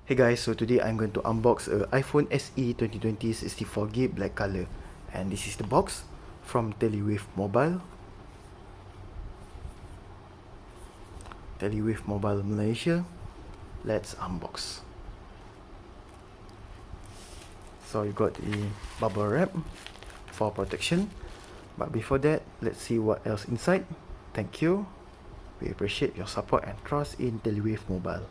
Hey guys, so today I'm going to unbox a iPhone SE 2020 64GB black color, and this is the box from Telewave Mobile Malaysia. Let's unbox. So you got the bubble wrap for protection, but before that, let's see what else inside. Thank you. We appreciate your support and trust in Telewave Mobile.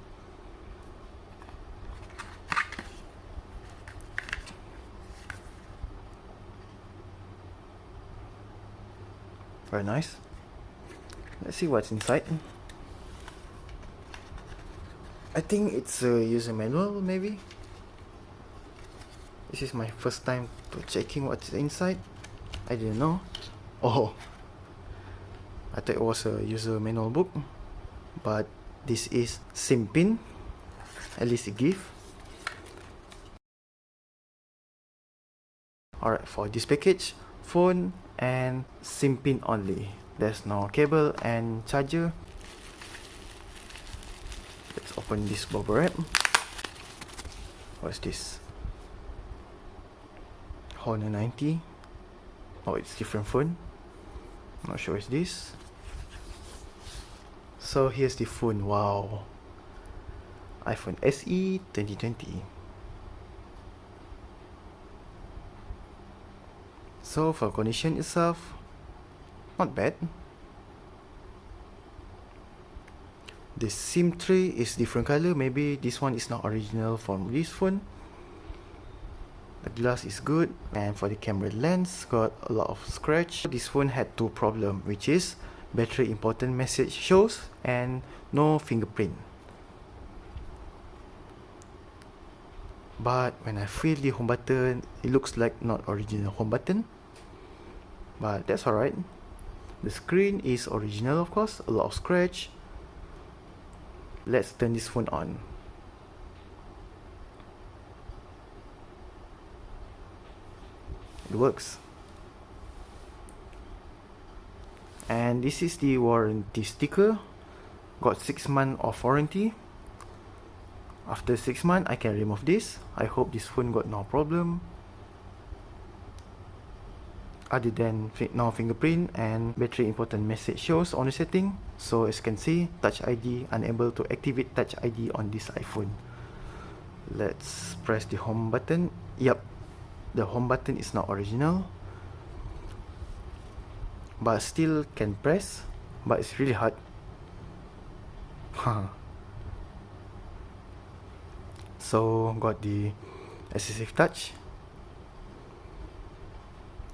Very nice. Let's see what's inside. I think it's a user manual, maybe. This is my first time to checking what's inside. I didn't know. Oh, I thought it was a user manual book, but this is SIM pin, at least a gift. Alright, for this package, phone and SIM pin only. There's no cable and charger. Let's open this bubble wrap. What's this? Honor 90. Oh, it's different phone. Not sure it's this. So here's the phone. Wow. iPhone SE 2020. So for condition itself, not bad. The SIM tray is different color. Maybe this one is not original from this phone. The glass is good, and for the camera lens, got a lot of scratch. This phone had two problems, which is battery important message shows and no fingerprint. But when I feel the home button, it looks like not original home button. But that's alright. The screen is original, of course, a lot of scratch. Let's turn this phone on. It works. And this is the warranty sticker. Got 6 months of warranty. After 6 months, I can remove this. I hope this phone got no problem. Other than no fingerprint and battery important message shows on the setting. So as you can see, Touch ID, unable to activate Touch ID on this iPhone. Let's press the home button. Yep, the home button is not original, but still can press, but it's really hard. So got the assistive touch.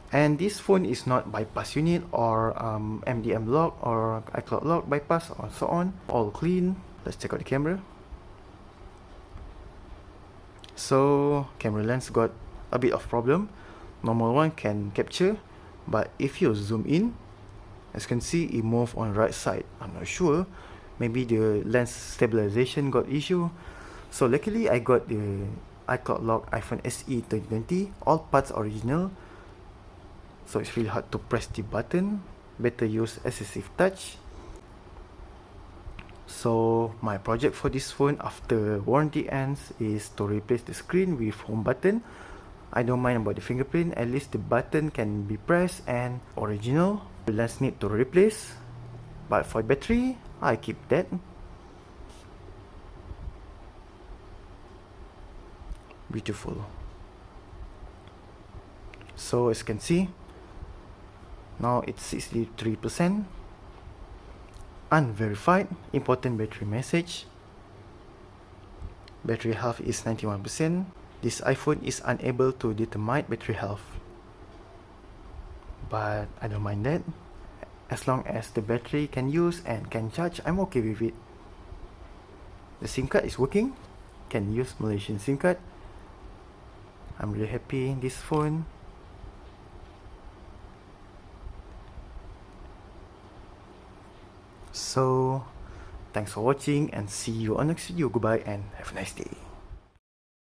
And this phone is not bypass unit or MDM lock or iCloud lock bypass or so on. All clean. Let's check out the camera. So camera lens got a bit of problem. Normal one can capture, but if you zoom in, as you can see, it move on right side. I'm not sure. Maybe the lens stabilization got issue. So luckily I got the iCloud lock iPhone SE 2020. All parts original. So it's really hard to press the button. Better use assistive touch. So my project for this phone after warranty ends is to replace the screen with home button. I don't mind about the fingerprint. At least the button can be pressed and original. The lens need to replace. But for battery, I keep that. Beautiful. So as you can see, now it's 63%. Unverified. Important battery message. Battery health is 91%. This iPhone is unable to determine battery health. But I don't mind that. As long as the battery can use and can charge, I'm okay with it. The SIM card is working. Can use Malaysian SIM card. I'm really happy in this phone. So, thanks for watching and see you on next video. Goodbye and have a nice day.